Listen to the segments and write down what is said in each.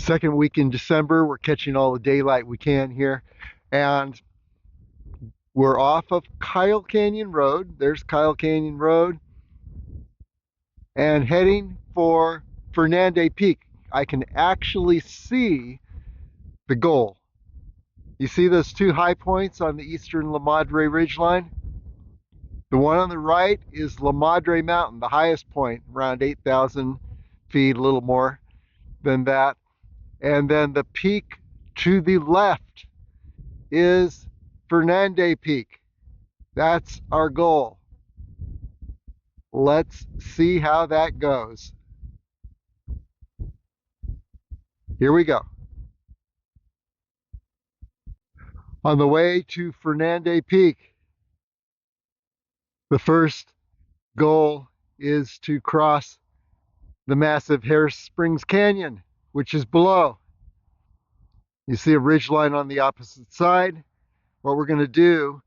Second week in December. We're catching all the daylight we can here. And we're off of Kyle Canyon Road. There's Kyle Canyon Road. And heading for Fernande Peak. I can actually see the goal. You see those two high points on the eastern La Madre Ridgeline? The one on the right is La Madre Mountain, the highest point, around 8,000 feet, a little more than that. And then the peak to the left is Fernande Peak. That's our goal. Let's see how that goes. Here we go. On the way to Fernande Peak, the first goal is to cross the massive Harris Springs Canyon, which is below. You see a ridge line on the opposite side. What we're going to do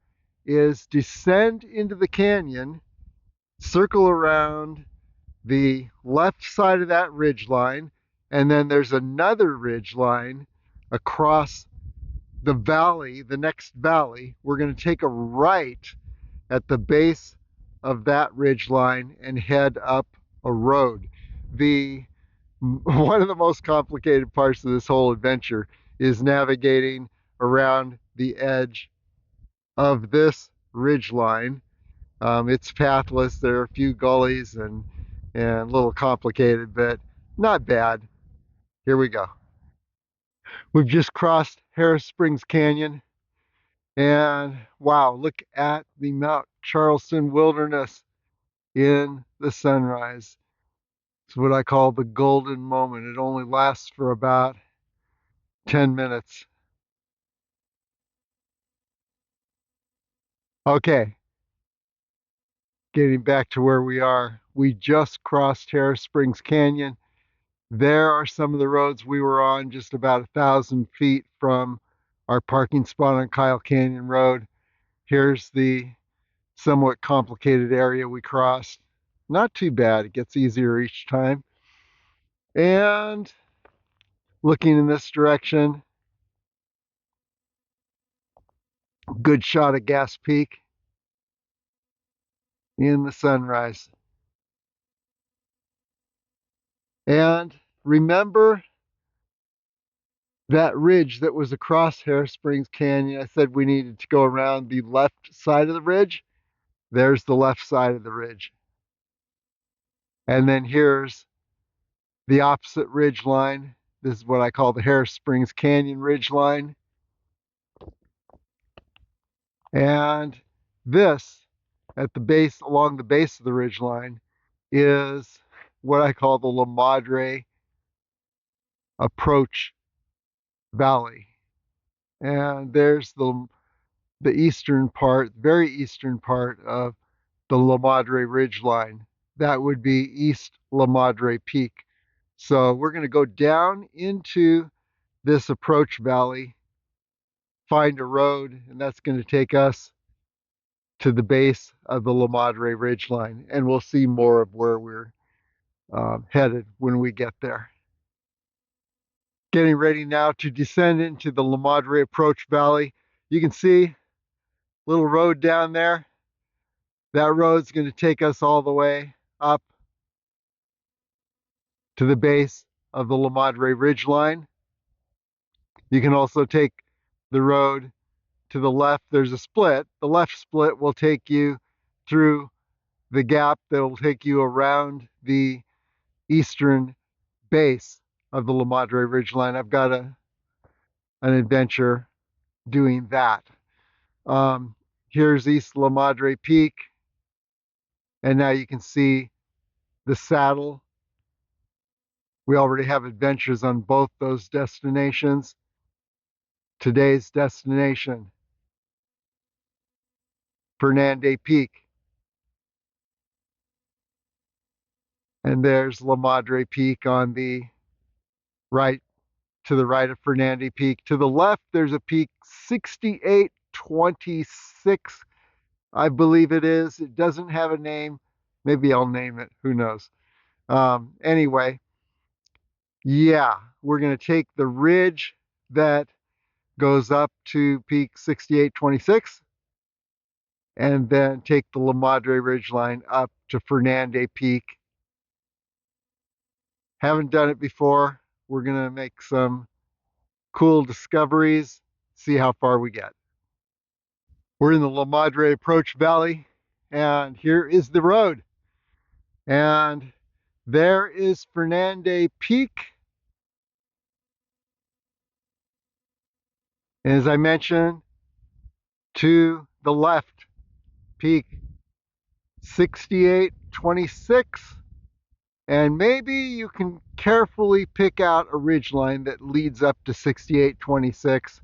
is descend into the canyon, circle around the left side of that ridge line, and then there's another ridge line across the valley, the next valley. We're going to take a right at the base of that ridge line and head up a road. One of the most complicated parts of this whole adventure is navigating around the edge of this ridge line. It's pathless. There are a few gullies and a little complicated, but not bad. Here we go. We've just crossed Harris Springs Canyon, and wow, look at the Mount Charleston Wilderness in the sunrise. It's what I call the golden moment. It only lasts for about 10 minutes. Okay, getting back to where we are. We just crossed Harris Springs Canyon. There are some of the roads we were on, just about 1,000 feet from our parking spot on Kyle Canyon Road. Here's the somewhat complicated area we crossed. Not too bad. It gets easier each time. And looking in this direction, good shot of Gas Peak in the sunrise. And remember that ridge that was across Harris Springs Canyon? I said we needed to go around the left side of the ridge. There's the left side of the ridge. And then here's the opposite ridge line. This is what I call the Harris Springs Canyon ridge line. And this, at the base, along the base of the ridge line, is what I call the La Madre Approach Valley. And there's the eastern part, very eastern part of the La Madre Ridge line. That would be East La Madre Peak. So we're going to go down into this approach valley, find a road, and that's going to take us to the base of the La Madre Ridge line. And we'll see more of where we're headed when we get there. Getting ready now to descend into the La Madre Approach Valley. You can see a little road down there. That road's going to take us all the way up to the base of the La Madre Ridge line. You can also take the road to the left. There's a split. The left split will take you through the gap that will take you around the eastern base of the La Madre Ridge line. I've got an adventure doing that. Here's East La Madre Peak, and now you can see the saddle. We already have adventures on both those destinations. Today's destination, Fernande Peak. And there's La Madre Peak on the right, to the right of Fernande Peak. To the left, there's a peak 6826, I believe it is. It doesn't have a name. Maybe I'll name it. Who knows? Anyway, yeah, we're going to take the ridge that goes up to peak 6826 and then take the La Madre Ridgeline up to Fernande Peak. Haven't done it before. We're going to make some cool discoveries, see how far we get. We're in the La Madre Approach Valley, and here is the road. And there is Fernande Peak. And as I mentioned, to the left, peak 6826. And maybe you can carefully pick out a ridgeline that leads up to 6826.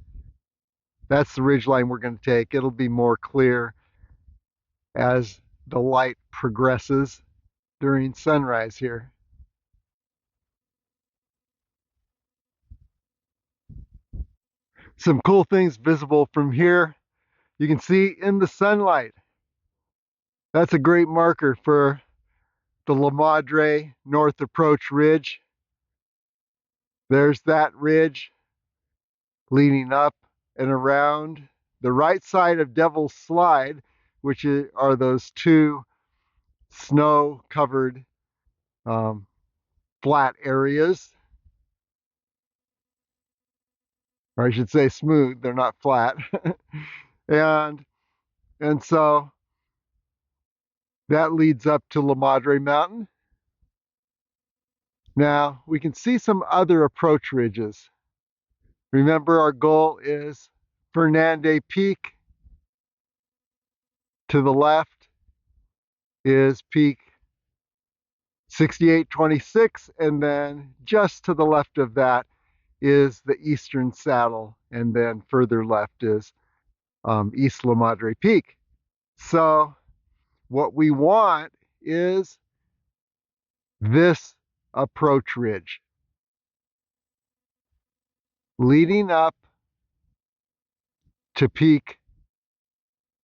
That's the ridgeline we're going to take. It'll be more clear as the light progresses during sunrise here. Some cool things visible from here. You can see in the sunlight. That's a great marker for the La Madre North Approach Ridge. There's that ridge leading up and around the right side of Devil's Slide, which are those two snow-covered flat areas. Or I should say smooth, they're not flat. and so that leads up to La Madre Mountain. Now we can see some other approach ridges. Remember, our goal is Fernande Peak. To the left is peak 6826, and then just to the left of that is the Eastern Saddle, and then further left is East La Madre Peak. So what we want is this approach ridge leading up to peak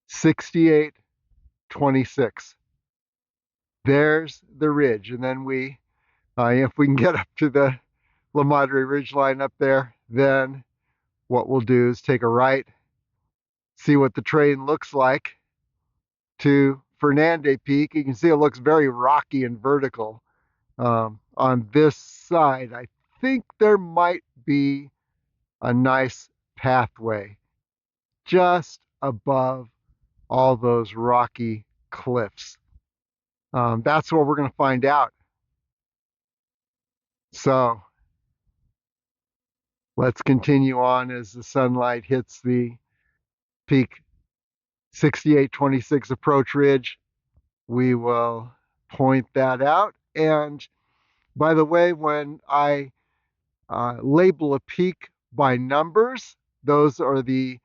6826. There's the ridge, and then if we can get up to the La Madre Ridgeline up there, then what we'll do is take a right, see what the terrain looks like to Fernande Peak. You can see it looks very rocky and vertical. On this side, I think there might be a nice pathway just above all those rocky cliffs. That's what we're going to find out. So let's continue on as the sunlight hits the peak 6826 approach ridge. We will point that out. And by the way, when I label a peak by numbers, those are the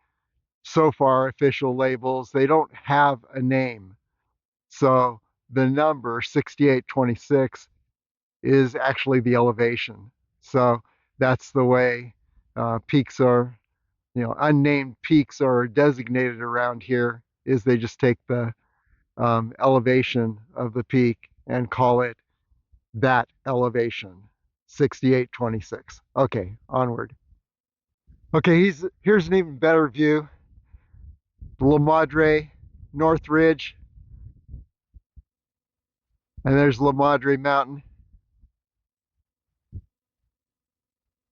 so far official labels. They don't have a name. So the number 6826 is actually the elevation. So that's the way peaks are, unnamed peaks are designated around here, is they just take the elevation of the peak and call it that elevation, 6826. Okay, onward. Okay, here's an even better view. The La Madre North Ridge, and there's La Madre Mountain.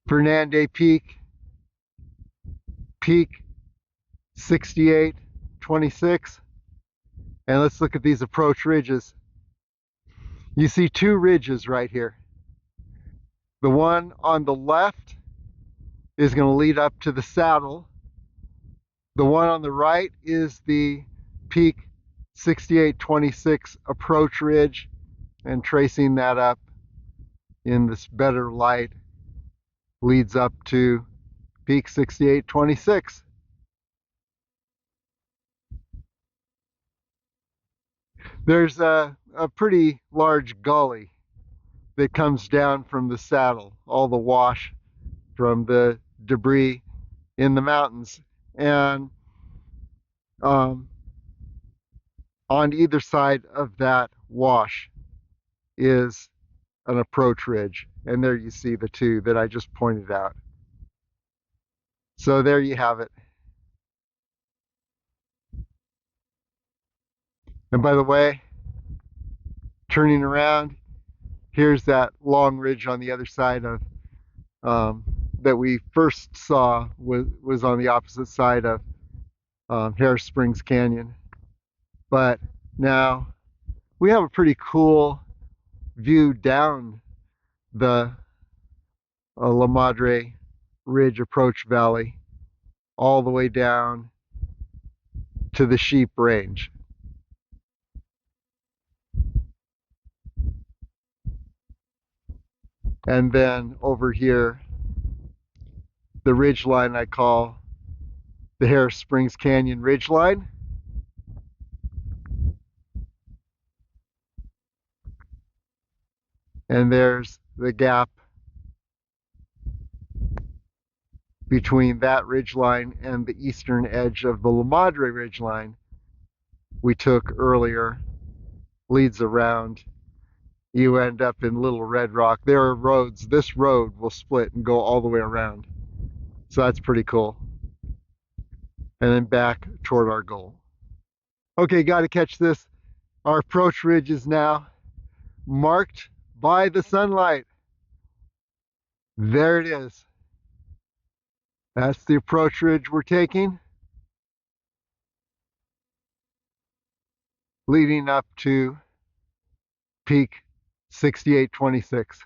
Fernande Peak, peak 6826. And let's look at these approach ridges. You see two ridges right here. The one on the left is going to lead up to the saddle. The one on the right is the peak 6826 approach ridge, and tracing that up in this better light leads up to peak 6826. There's a pretty large gully that comes down from the saddle, all the wash from the debris in the mountains. And on either side of that wash is an approach ridge. And there you see the two that I just pointed out. So there you have it. And by the way, turning around, here's that long ridge on the other side of that we first saw was on the opposite side of Harris Springs Canyon. But now we have a pretty cool view down the La Madre Ridge Approach Valley all the way down to the Sheep Range. And then over here, the ridge line I call the Harris Springs Canyon Ridge Line. And there's the gap between that ridge line and the eastern edge of the La Madre Ridge Line we took earlier. Leads around. You end up in Little Red Rock. There are roads. This road will split and go all the way around. So that's pretty cool. And then back toward our goal. Okay, got to catch this. Our approach ridge is now marked by the sunlight. There it is. That's the approach ridge we're taking, leading up to peak 6826.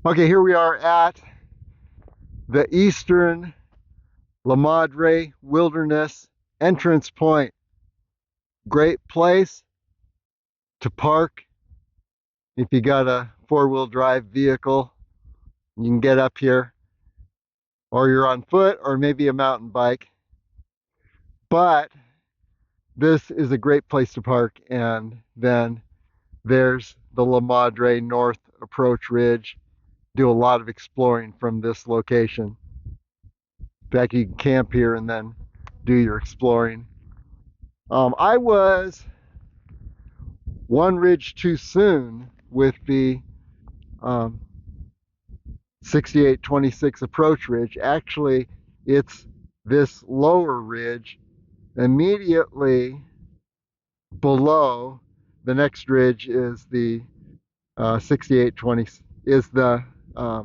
Okay, here we are at the eastern La Madre Wilderness entrance point. Great place to park. If you got a four-wheel drive vehicle, you can get up here, or you're on foot, or maybe a mountain bike. But this is a great place to park. And then there's the La Madre North Approach Ridge. Do a lot of exploring from this location. In fact, you can camp here and then do your exploring. I was one ridge too soon with the 6826 approach ridge. Actually, it's this lower ridge immediately below. The next ridge is the 6820, is the La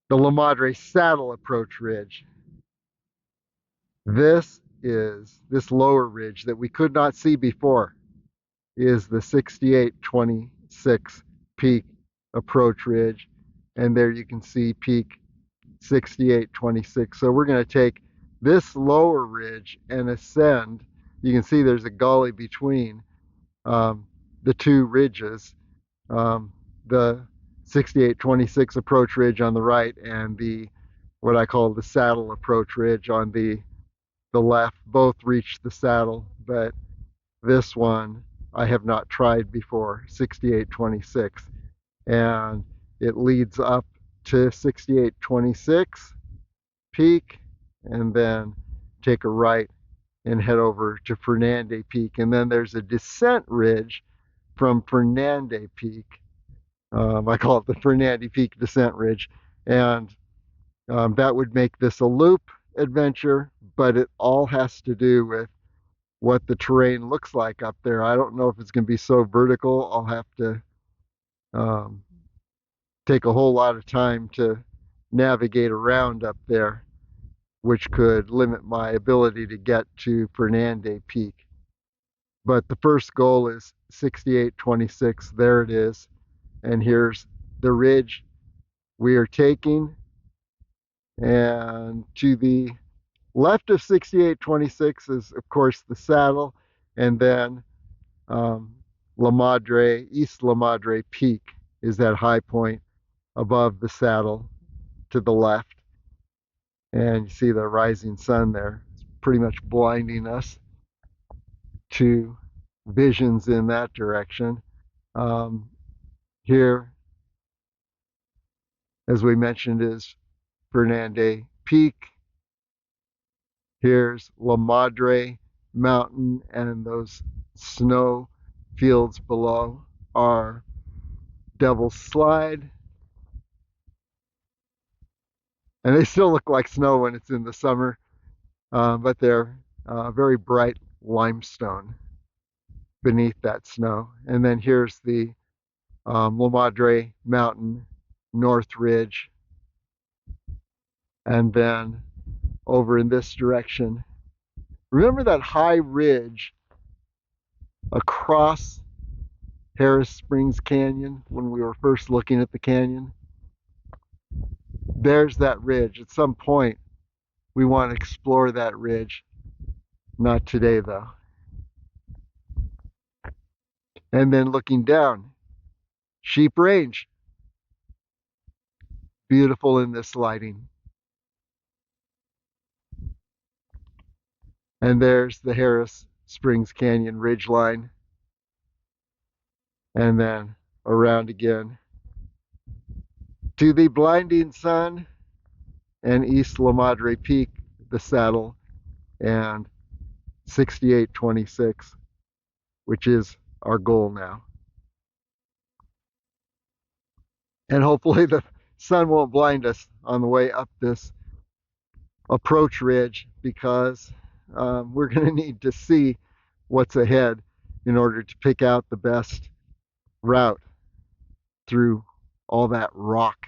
Madre Saddle Approach Ridge. This lower ridge that we could not see before is the 6826 Peak Approach Ridge. And there you can see Peak 6826. So we're going to take this lower ridge and ascend. You can see there's a gully between the two ridges. The 6826 Approach Ridge on the right and the what I call the Saddle Approach Ridge on the left. Both reach the saddle, but this one I have not tried before, 6826. And it leads up to 6826 Peak, and then take a right and head over to Fernande Peak. And then there's a descent ridge from Fernande Peak. I call it the Fernande Peak Descent Ridge. And that would make this a loop adventure, but it all has to do with what the terrain looks like up there. I don't know if it's going to be so vertical. I'll have to take a whole lot of time to navigate around up there, which could limit my ability to get to Fernande Peak. But the first goal is 6826. There it is. And here's the ridge we are taking. And to the left of 6826 is, of course, the saddle. And then La Madre, East La Madre Peak is that high point above the saddle to the left. And you see the rising sun there. It's pretty much blinding us to visions in that direction. Here, as we mentioned, is Fernande Peak. Here's La Madre Mountain and those snow fields below are Devil's Slide, and they still look like snow when it's in the summer, but they're very bright limestone beneath that snow. And then here's the La Madre Mountain, North Ridge, and then over in this direction. Remember that high ridge across Harris Springs Canyon when we were first looking at the canyon? There's that ridge. At some point, we want to explore that ridge. Not today, though. And then looking down, Sheep Range. Beautiful in this lighting. And there's the Harris Springs Canyon ridgeline. And then around again to the blinding sun and East La Madre Peak, the saddle, and 6826, which is our goal now. And hopefully the sun won't blind us on the way up this approach ridge, because we're going to need to see what's ahead in order to pick out the best route through all that rock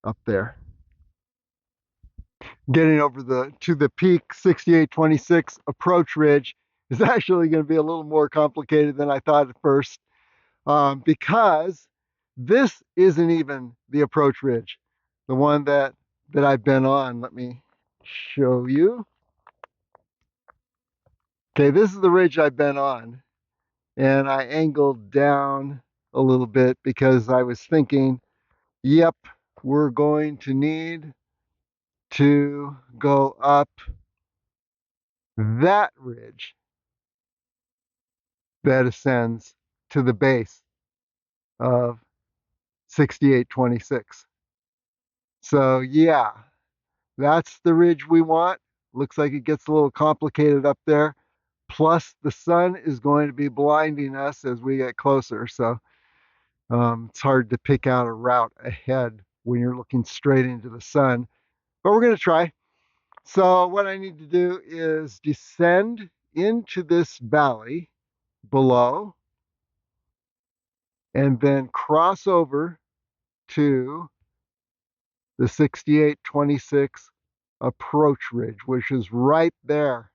up there. Getting over to the peak 6826 approach ridge is actually going to be a little more complicated than I thought at first, because this isn't even the approach ridge, the one that I've been on. Let me show you. Okay, this is the ridge I've been on, and I angled down a little bit because I was thinking, yep, we're going to need to go up that ridge that ascends to the base of 6826. So yeah, that's the ridge we want. Looks like it gets a little complicated up there. Plus the sun is going to be blinding us as we get closer. So it's hard to pick out a route ahead when you're looking straight into the sun, but we're going to try. So what I need to do is descend into this valley below and then cross over to the 6826 approach ridge, which is right there.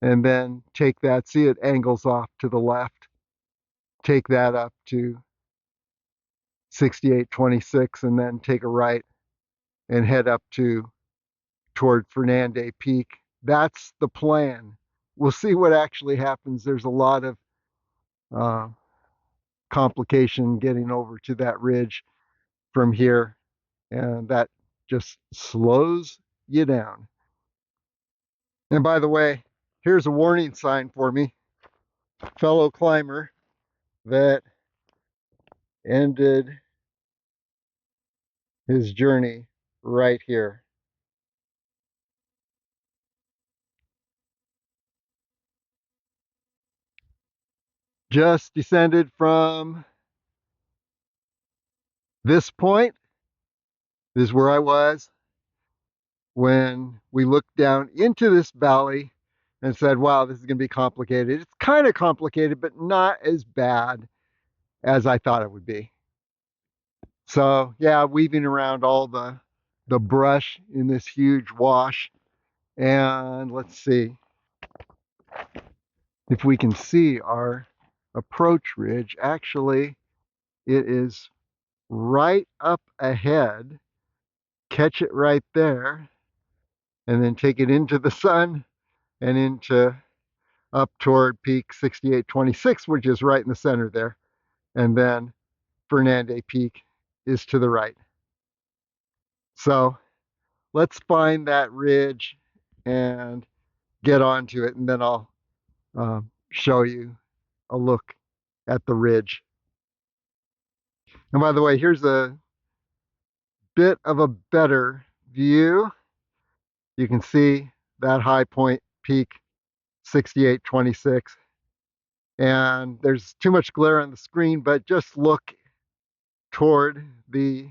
And then take that, see it angles off to the left, take that up to 6826 and then take a right and head up toward Fernande Peak. That's the plan. We'll see what actually happens. There's a lot of complication getting over to that ridge from here, and that just slows you down. And by the way, here's a warning sign for me, fellow climber that ended his journey right here. Just descended from this point. This is where I was when we looked down into this valley and said, wow, this is going to be complicated. It's kind of complicated, but not as bad as I thought it would be. So yeah, weaving around all the brush in this huge wash. And let's see if we can see our approach ridge. Actually, it is right up ahead. Catch it right there, and then take it into the sun and into up toward peak 6826, which is right in the center there. And then Fernande Peak is to the right. So let's find that ridge and get onto it, and then I'll show you a look at the ridge. And by the way, here's a bit of a better view. You can see that high point peak 6826. And there's too much glare on the screen, but just look toward the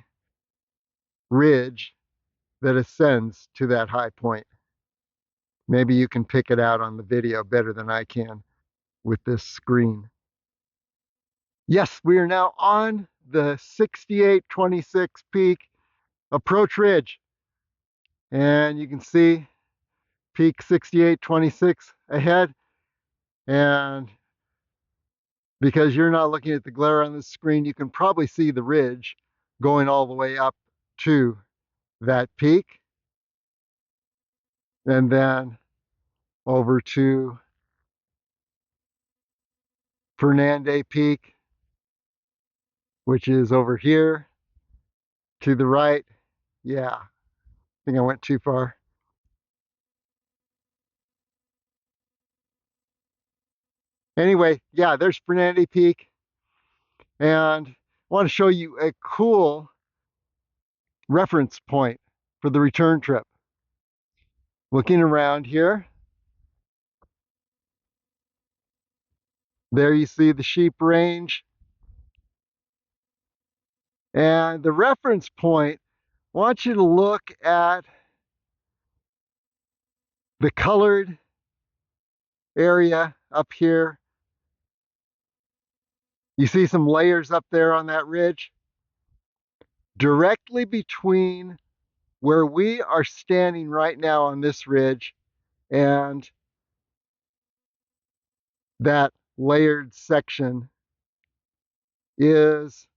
ridge that ascends to that high point. Maybe you can pick it out on the video better than I can with this screen. Yes, we are now on the 6826 peak approach ridge. And you can see peak 6826 ahead. And because you're not looking at the glare on the screen, you can probably see the ridge going all the way up to that peak. And then over to Fernande Peak, which is over here to the right. Yeah, I think I went too far. Anyway, yeah, there's Fernande Peak. And I want to show you a cool reference point for the return trip. Looking around here, there you see the sheep range. And the reference point, I want you to look at the colored area up here. You see some layers up there on that ridge. Directly between where we are standing right now on this ridge and that layered section is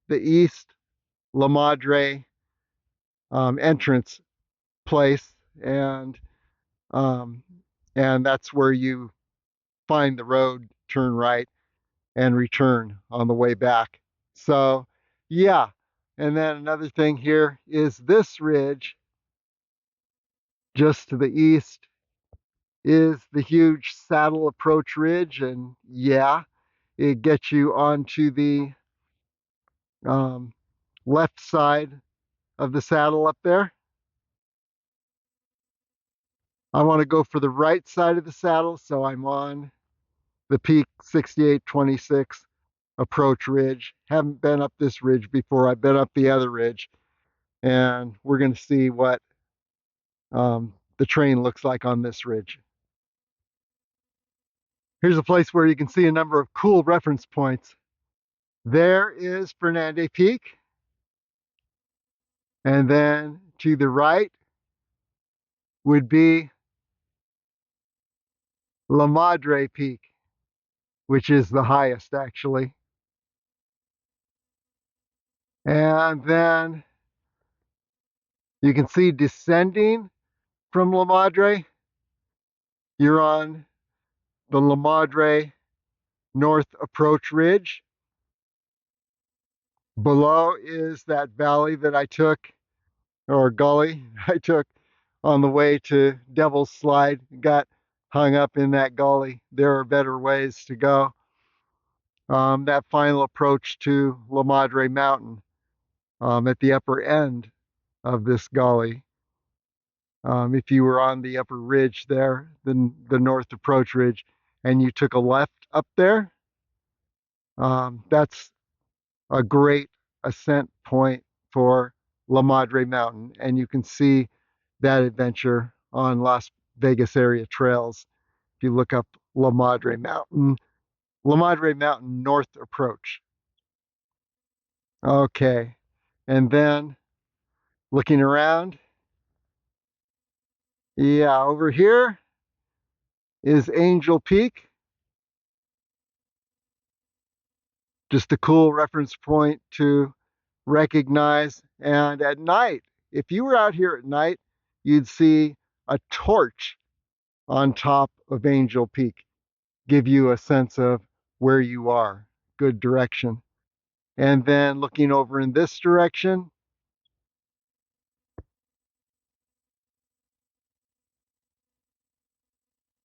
the East La Madre entrance place, and that's where you find the road, turn right, and return on the way back. So yeah, and then another thing here is this ridge just to the east is the huge Saddle Approach Ridge, and yeah, it gets you onto the um, left side of the saddle up there. I want to go for the right side of the saddle, so I'm on the Peak 6826 approach ridge. Haven't been up this ridge before. I've been up the other ridge, and we're going to see what the terrain looks like on this ridge. Here's a place where you can see a number of cool reference points. There is Fernande Peak, and then to the right would be La Madre Peak, which is the highest actually. And then you can see descending from La Madre, you're on the La Madre North Approach Ridge. Below is that valley that I took, or gully I took on the way to Devil's Slide. Got hung up in that gully. There are better ways to go. That final approach to La Madre Mountain at the upper end of this gully. If you were on the upper ridge there, the North Approach Ridge, and you took a left up there, that's a great ascent point for La Madre Mountain, and you can see that adventure on Las Vegas area trails. If you look up La Madre Mountain North Approach. Okay, and then looking around, yeah, over here is Angel Peak. Just a cool reference point to recognize. And at night, if you were out here at night, you'd see a torch on top of Angel Peak, give you a sense of where you are, good direction. And then looking over in this direction,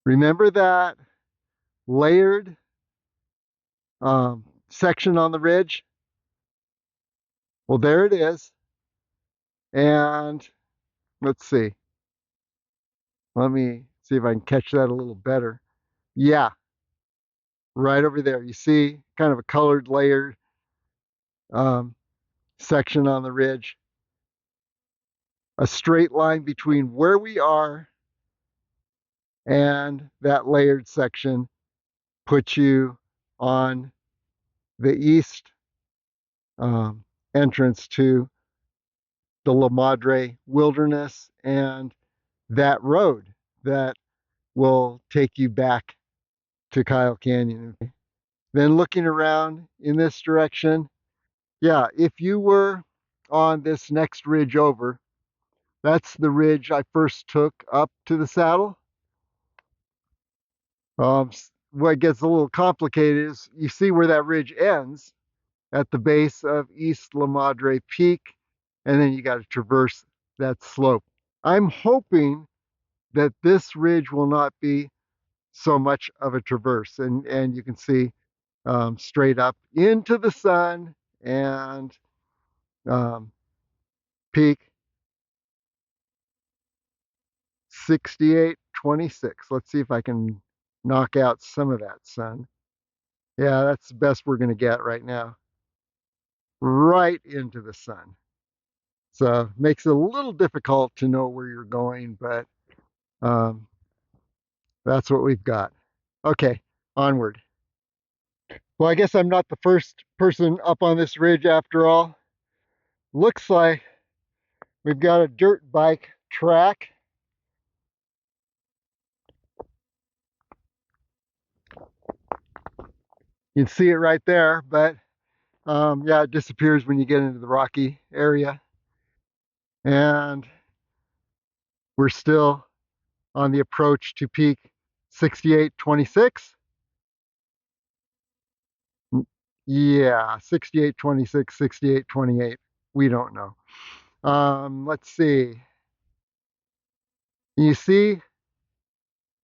remember that layered section on the ridge? Well, there it is. And let's see. Let me see if I can catch that a little better. Yeah, right over there. You see kind of a colored layered um, section on the ridge. A straight line between where we are and that layered section puts you on the east entrance to the La Madre Wilderness and that road that will take you back to Kyle Canyon. Then looking around in this direction, yeah, if you were on this next ridge over, that's the ridge I first took up to the saddle. What gets a little complicated is you see where that ridge ends at the base of East La Madre Peak, and then you got to traverse that slope. I'm hoping that this ridge will not be so much of a traverse, and you can see straight up into the sun and um, peak 6826. Let's see if I can knock out some of that sun. Yeah, that's the best we're going to get right now. Right into the sun. So makes it a little difficult to know where you're going, but um, that's what we've got. Okay, onward. Well, I guess I'm not the first person up on this ridge after all. Looks like we've got a dirt bike track. You can see it right there, but yeah, it disappears when you get into the rocky area. And we're still on the approach to peak 6826. Yeah, 6826, 6828. We don't know. Let's see. You see a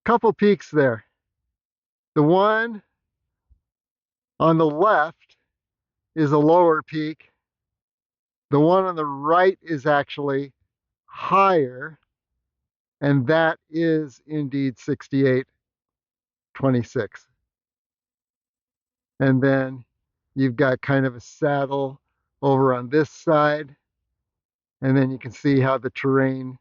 couple peaks there. The one on the left is a lower peak. The one on the right is actually higher, and that is indeed 6826. And then you've got kind of a saddle over on this side, and then you can see how the terrain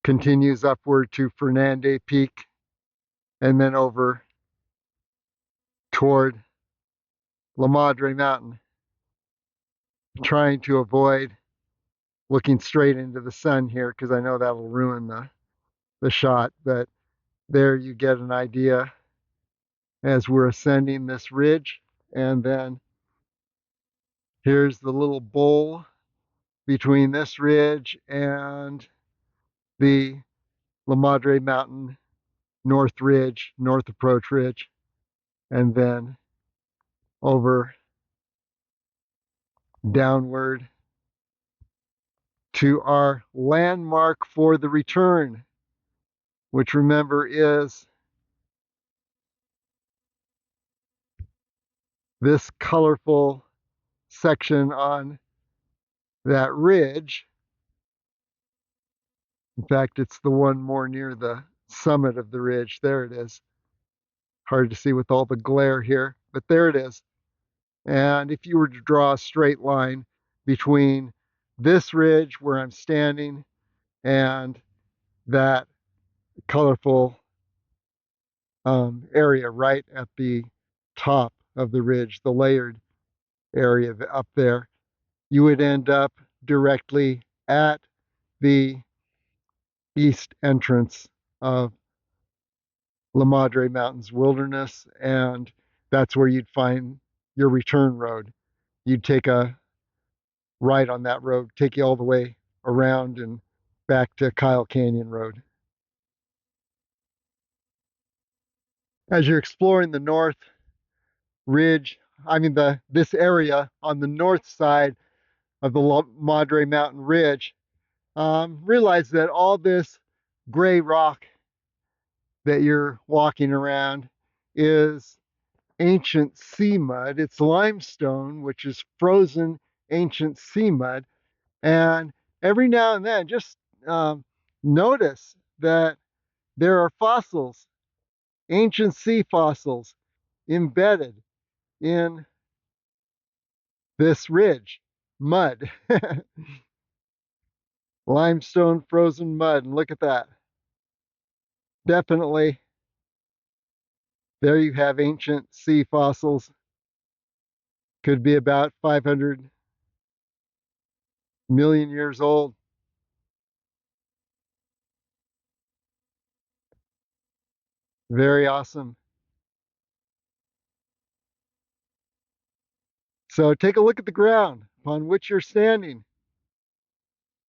continues upward to Fernande Peak and then over toward La Madre Mountain, trying to avoid looking straight into the sun here because I know that'll ruin the shot. But there you get an idea as we're ascending this ridge. And then here's the little bowl between this ridge and the La Madre Mountain North Ridge, North Approach Ridge, and then over downward to our landmark for the return, which remember is this colorful section on that ridge. In fact, it's the one more near the summit of the ridge. There it is. Hard to see with all the glare here, but there it is. And if you were to draw a straight line between this ridge where I'm standing and that colorful area right at the top of the ridge, the layered area up there, you would end up directly at the east entrance of La Madre Mountains Wilderness, and that's where you'd find your return road. You'd take a right on that road, take you all the way around and back to Kyle Canyon Road. As you're exploring the north ridge, this area on the north side of the La Madre Mountain Ridge, realize that all this gray rock that you're walking around is ancient sea mud. It's limestone, which is frozen ancient sea mud. And every now and then, just notice that there are fossils, ancient sea fossils, embedded in this ridge, mud. Limestone frozen mud, and look at that. Definitely, there you have ancient sea fossils. Could be about 500 million years old. Very awesome. So take a look at the ground upon which you're standing.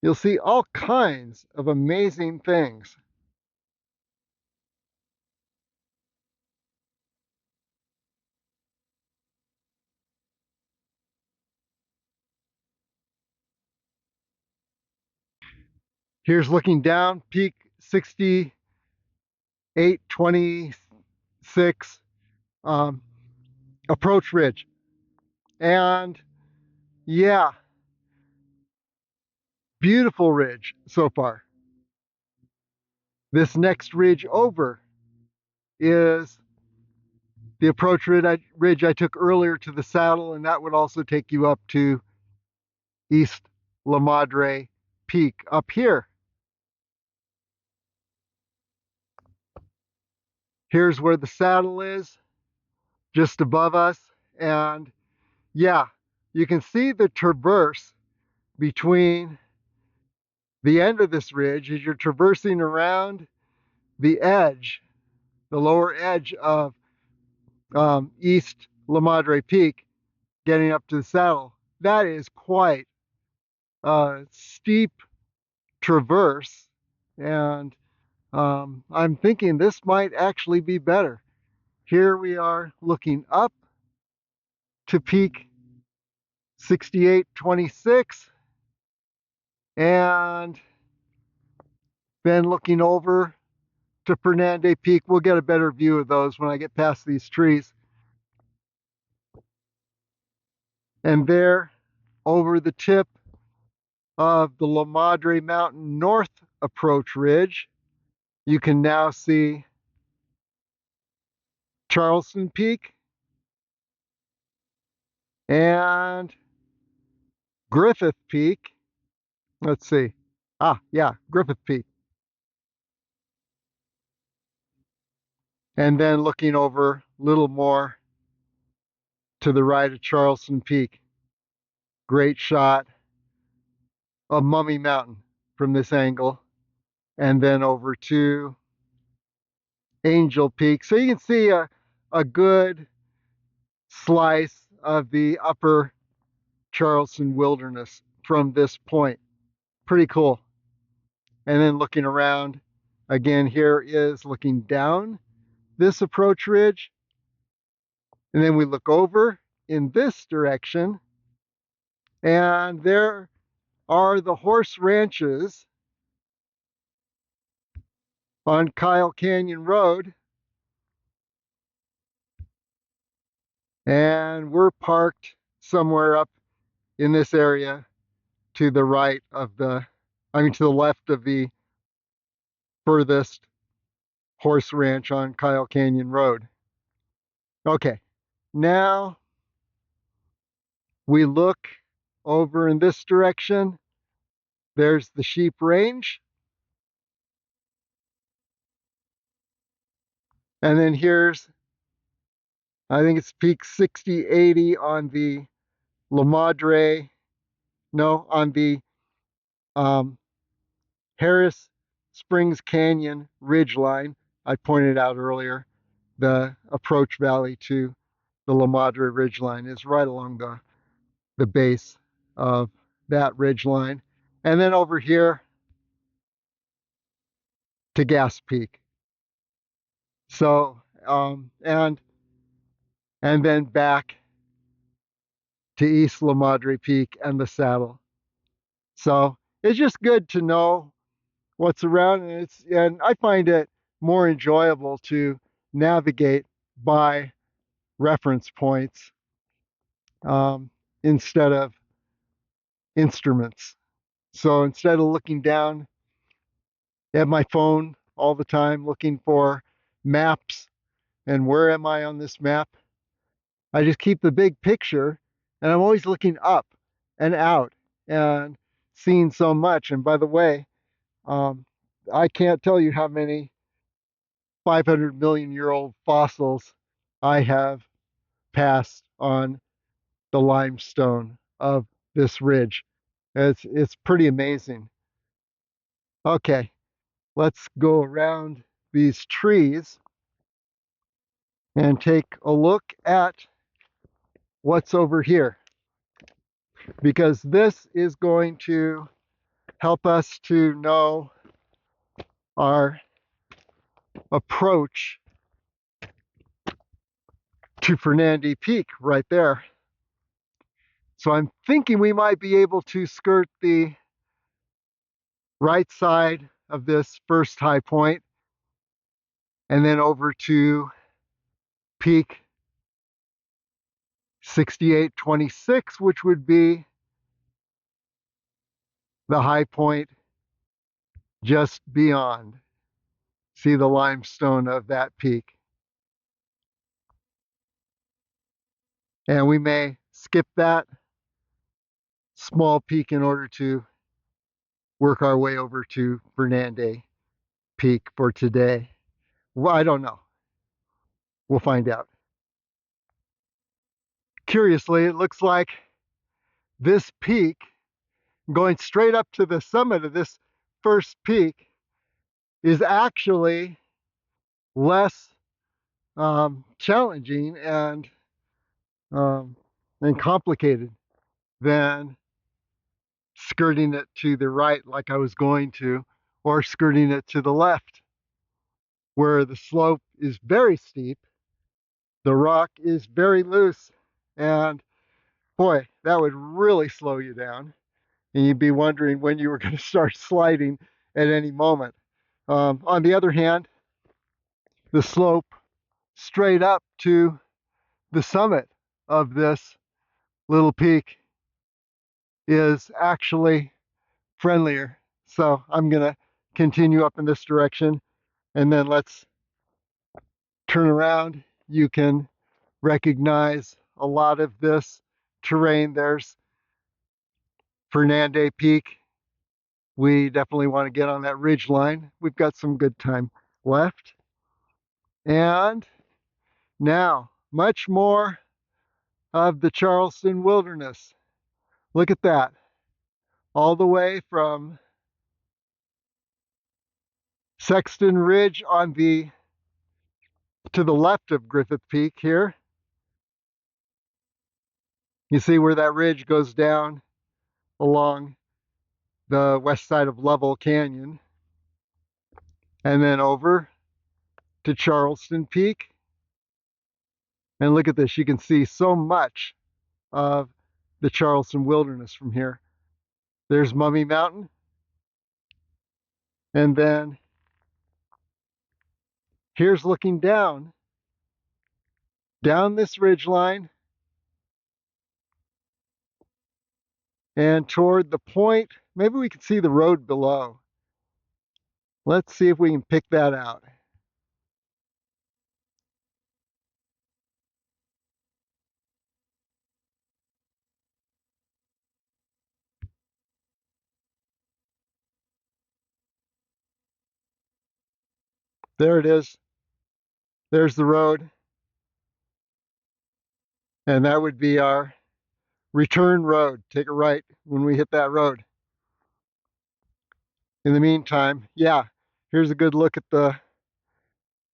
You'll see all kinds of amazing things. Here's looking down, peak 6826, approach ridge. And yeah, beautiful ridge so far. This next ridge over is the approach ridge I took earlier to the saddle, and that would also take you up to East La Madre Peak up here. Here's where the saddle is, just above us. And yeah, you can see the traverse between the end of this ridge as you're traversing around the edge, the lower edge of East La Madre Peak, getting up to the saddle. That is quite a steep traverse, and I'm thinking this might actually be better. Here we are looking up to peak 6826, and then looking over to Fernande Peak. We'll get a better view of those when I get past these trees. And there, over the tip of the La Madre Mountain North Approach Ridge, you can now see Charleston Peak and Griffith Peak. Let's see. Yeah, Griffith Peak. And then looking over a little more to the right of Charleston Peak. Great shot of Mummy Mountain from this angle. And then over to Angel Peak. So you can see a good slice of the upper Charleston Wilderness from this point. Pretty cool. And then looking around, again, here is looking down this approach ridge. And then we look over in this direction, and there are the horse ranches on Kyle Canyon Road. And we're parked somewhere up in this area to the right of to the left of the furthest horse ranch on Kyle Canyon Road. Okay, now we look over in this direction. There's the sheep range. And then here's, I think it's peak 6080 on the La Madre, no, on the Harris Springs Canyon Ridgeline. I pointed out earlier, the approach valley to the La Madre Ridgeline is right along the base of that ridgeline. And then over here to Gas Peak. So, and then back to East La Madre Peak and the saddle. So it's just good to know what's around, and I find it more enjoyable to navigate by reference points instead of instruments. So instead of looking down at my phone all the time looking for maps and where am I on this map. I just keep the big picture and I'm always looking up and out and seeing so much. And by the way, I can't tell you how many 500 million year old fossils I have passed on the limestone of this ridge. It's pretty amazing. Okay, let's go around these trees and take a look at what's over here, because this is going to help us to know our approach to Fernande Peak right there. So I'm thinking we might be able to skirt the right side of this first high point and then over to peak 6826, which would be the high point just beyond. See the limestone of that peak. And we may skip that small peak in order to work our way over to Fernande Peak for today. Well, I don't know. We'll find out. Curiously, it looks like this peak, going straight up to the summit of this first peak, is actually less challenging um, and complicated than skirting it to the right like I was going to, or skirting it to the left, where the slope is very steep, the rock is very loose, and boy, that would really slow you down. And you'd be wondering when you were going to start sliding at any moment. On the other hand, the slope straight up to the summit of this little peak is actually friendlier. So I'm going to continue up in this direction, and then let's turn around. You can recognize a lot of this terrain. There's Fernande Peak. We definitely want to get on that ridge line. We've got some good time left. And now, much more of the Charleston Wilderness. Look at that. All the way from Sexton Ridge to the left of Griffith Peak here. You see where that ridge goes down along the west side of Level Canyon. And then over to Charleston Peak. And look at this, you can see so much of the Charleston Wilderness from here. There's Mummy Mountain. And then here's looking down this ridge line and toward the point. Maybe we can see the road below. Let's see if we can pick that out. There it is. There's the road. And that would be our return road. Take a right when we hit that road. In the meantime, yeah, here's a good look at the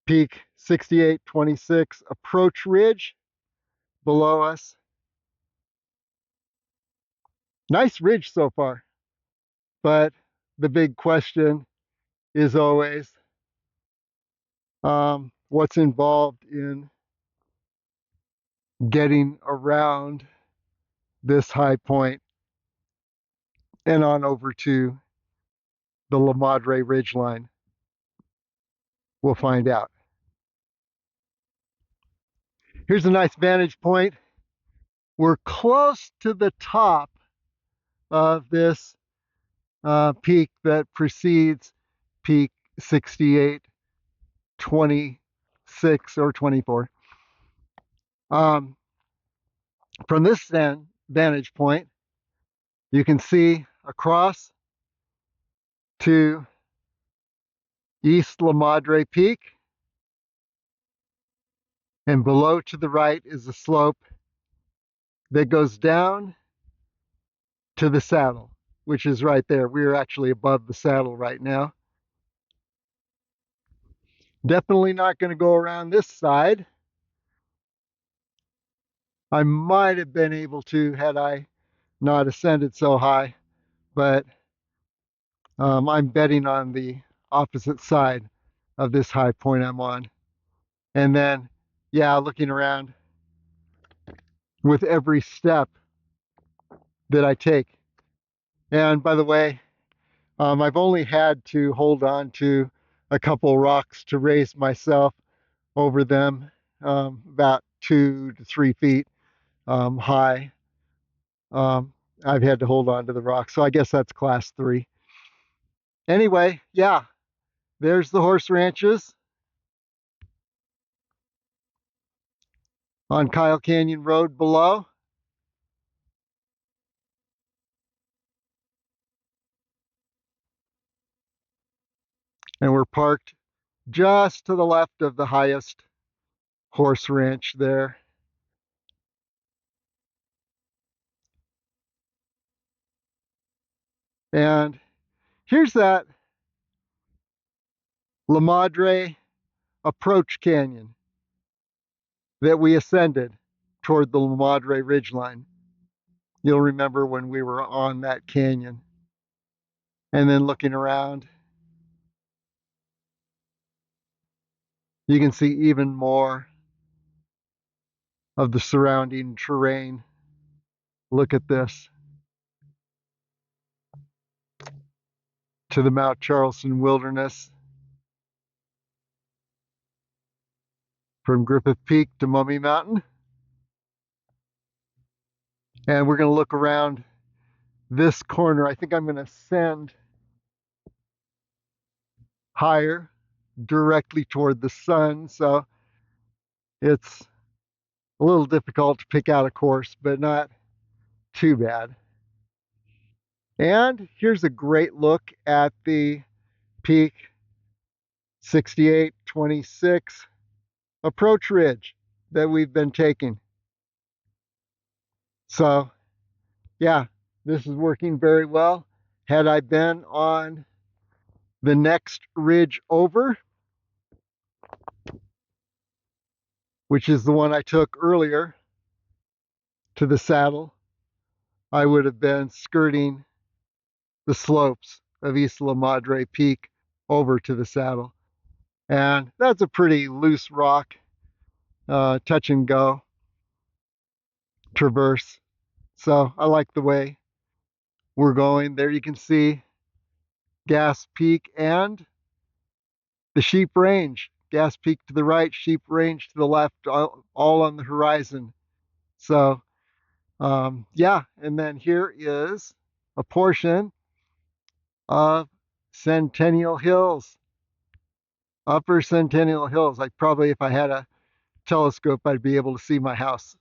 peak 6826 approach ridge below us. Nice ridge so far, but the big question is always what's involved in getting around this high point and on over to the La Madre Ridgeline. We'll find out. Here's a nice vantage point. We're close to the top of this peak that precedes peak 68, 26, or 24. Um, from this vantage point, you can see across to East La Madre Peak, and below to the right is a slope that goes down to the saddle, which is right there. We're actually above the saddle right now. Definitely not going to go around this side. I might have been able to had I not ascended so high, but I'm betting on the opposite side of this high point I'm on. And then, yeah, looking around with every step that I take. And by the way, I've only had to hold on to a couple rocks to raise myself over them, about 2 to 3 feet high. I've had to hold on to the rocks, so I guess that's class 3. Anyway, yeah, there's the horse ranches on Kyle Canyon Road below. And we're parked just to the left of the highest horse ranch there. And here's that La Madre approach canyon that we ascended toward the La Madre Ridgeline. You'll remember when we were on that canyon. And then looking around, you can see even more of the surrounding terrain. Look at this. To the Mount Charleston Wilderness. From Griffith Peak to Mummy Mountain. And we're going to look around this corner. I think I'm going to ascend higher directly toward the sun. So it's a little difficult to pick out a course, but not too bad. And here's a great look at the Peak 6826 approach ridge that we've been taking. So yeah, this is working very well. Had I been on the next ridge over, which is the one I took earlier to the saddle, I would have been skirting the slopes of East La Madre Peak over to the saddle. And that's a pretty loose rock, touch and go traverse. So I like the way we're going. There you can see Gas Peak and the Sheep Range. Gas Peak to the right, Sheep Range to the left, all on the horizon. So yeah, and then here is a portion of Centennial Hills, Upper Centennial Hills. Like probably if I had a telescope, I'd be able to see my house.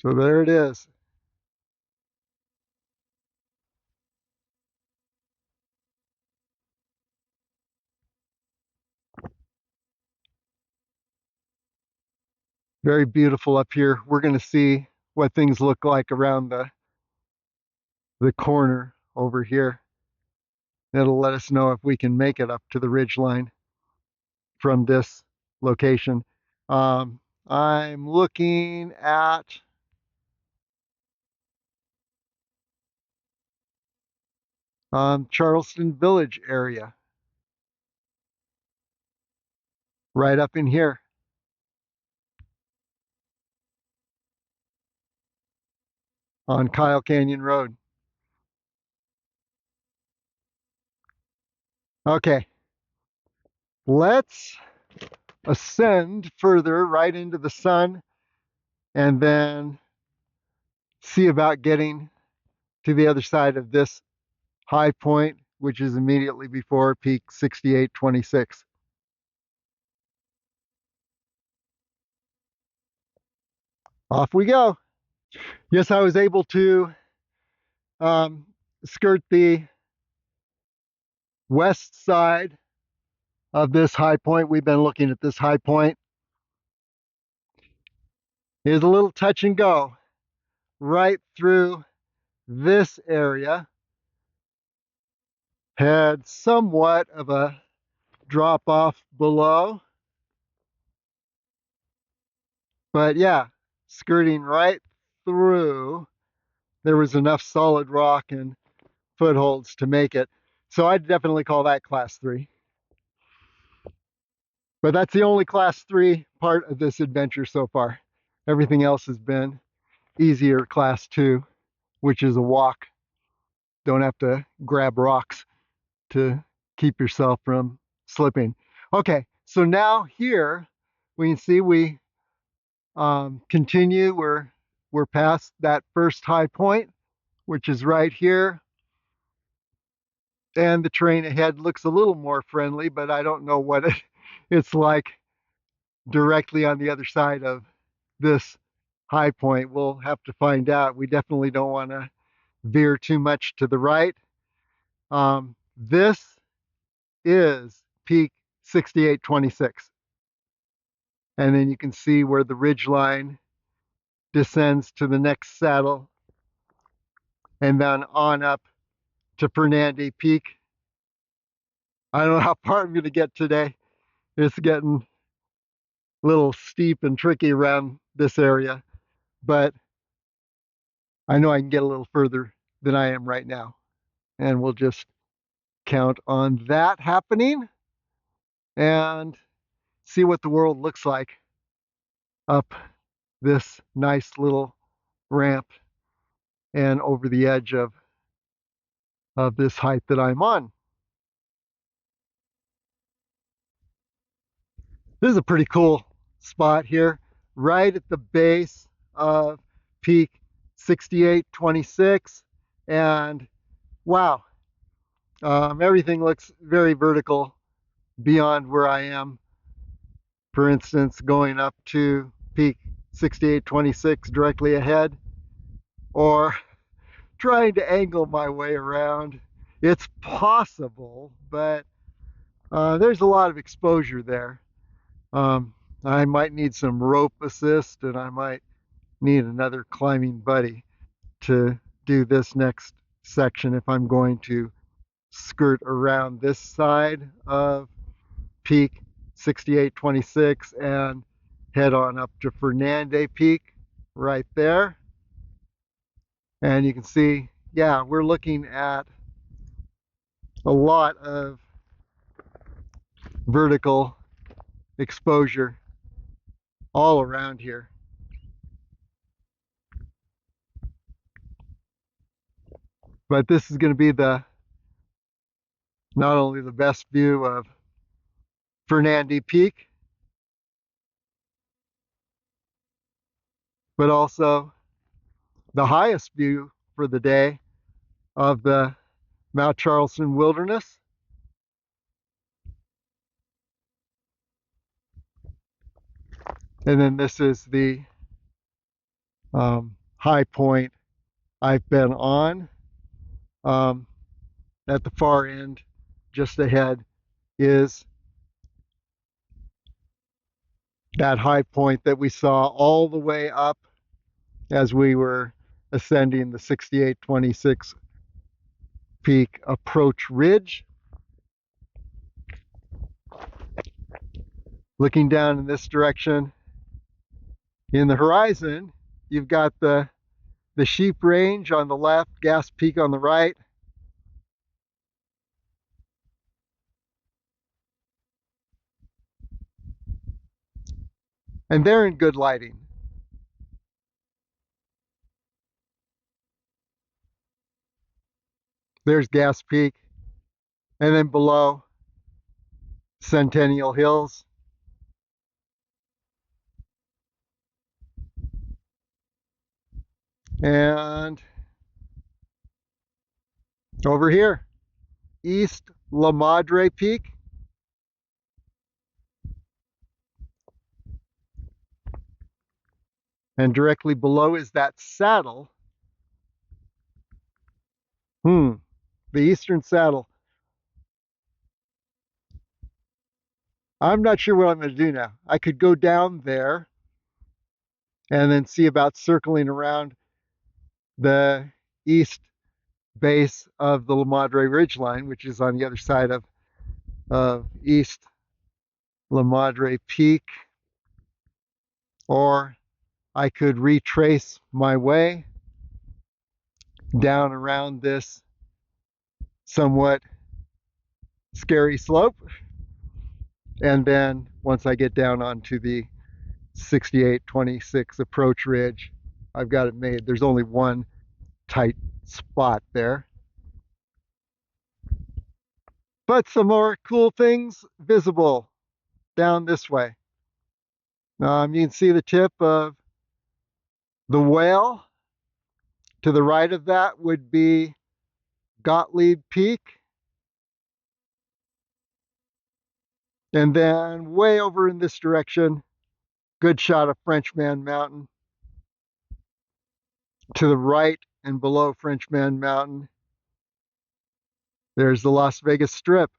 So there it is. Very beautiful up here. We're going to see what things look like around the corner over here. It'll let us know if we can make it up to the ridge line from this location. I'm looking at Charleston Village area, right up in here. On Kyle Canyon Road. Okay, let's ascend further right into the sun and then see about getting to the other side of this high point, which is immediately before peak 6826. Off we go. Yes, I was able to skirt the west side of this high point. We've been looking at this high point. It is a little touch and go right through this area. Had somewhat of a drop off below, but yeah, skirting right through, there was enough solid rock and footholds to make it. So I'd definitely call that class 3. But that's the only class 3 part of this adventure so far. Everything else has been easier class 2, which is a walk. Don't have to grab rocks to keep yourself from slipping. Okay, so now here we can see we continue. We're past that first high point, which is right here. And the terrain ahead looks a little more friendly, but I don't know what it's like directly on the other side of this high point. We'll have to find out. We definitely don't want to veer too much to the right. This is peak 6826. And then you can see where the ridge line descends to the next saddle and then on up to Fernande Peak. I don't know how far I'm going to get today. It's getting a little steep and tricky around this area, but I know I can get a little further than I am right now. And we'll just count on that happening and see what the world looks like up this nice little ramp and over the edge of this height that I'm on. This is a pretty cool spot here, right at the base of peak 6826. And wow, everything looks very vertical beyond where I am. For instance, going up to peak 6826 directly ahead, or trying to angle my way around. It's possible, but there's a lot of exposure there. I might need some rope assist, and I might need another climbing buddy to do this next section if I'm going to skirt around this side of peak 6826 and head on up to Fernande Peak right there. And you can see, yeah, we're looking at a lot of vertical exposure all around here. But this is going to be the not only the best view of Fernande Peak, but also the highest view for the day of the Mount Charleston Wilderness. And then this is the high point I've been on. At the far end, just ahead, is that high point that we saw all the way up as we were ascending the 6826 peak approach ridge. Looking down in this direction, in the horizon, you've got the Sheep Range on the left, Gas Peak on the right. And they're in good lighting. There's Gas Peak. And then below, Centennial Hills. And over here, East La Madre Peak. And directly below is that saddle. The Eastern Saddle. I'm not sure what I'm going to do now. I could go down there and then see about circling around the east base of the La Madre Ridgeline, which is on the other side of East La Madre Peak. Or I could retrace my way down around this somewhat scary slope. And then once I get down onto the 6826 approach ridge, I've got it made. There's only one tight spot there. But some more cool things visible down this way. You can see the tip of the whale. To the right of that would be Gottlieb Peak. And then way over in this direction, good shot of Frenchman Mountain. To the right and below Frenchman Mountain, there's the Las Vegas Strip.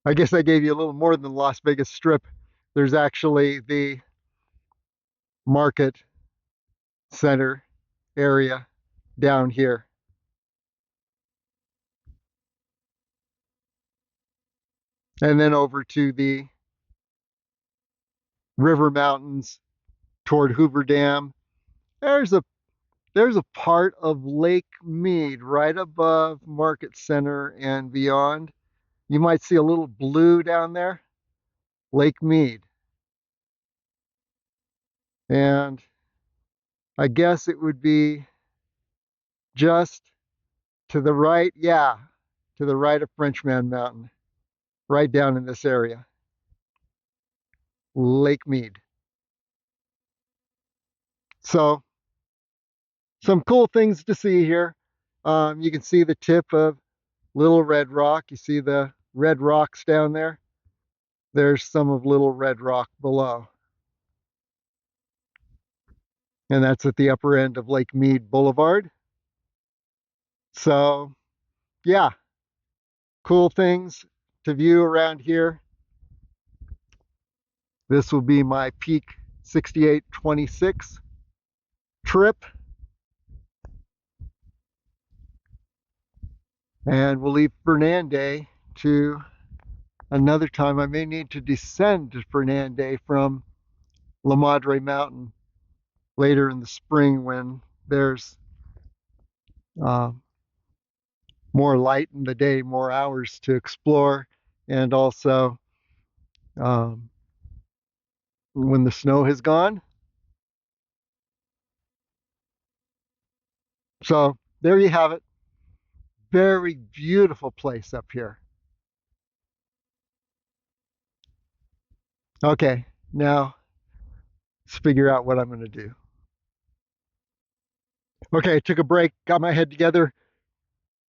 I guess I gave you a little more than the Las Vegas Strip. There's actually the market center area down here. And then over to the river mountains toward Hoover Dam. There's a part of Lake Mead right above Market Center and beyond. You might see a little blue down there, Lake Mead. And I guess it would be just to the right, yeah, to the right of Frenchman Mountain, right down in this area, Lake Mead. So some cool things to see here. You can see the tip of Little Red Rock. You see the red rocks down there? There's some of Little Red Rock below. And that's at the upper end of Lake Mead Boulevard. So, yeah, cool things to view around here. This will be my Peak 6826 trip. And we'll leave Fernande to another time. I may need to descend to Fernande from La Madre Mountain later in the spring when there's more light in the day, more hours to explore, and also when the snow has gone. So there you have it. Very beautiful place up here. Okay, now let's figure out what I'm going to do. Okay, I took a break, got my head together,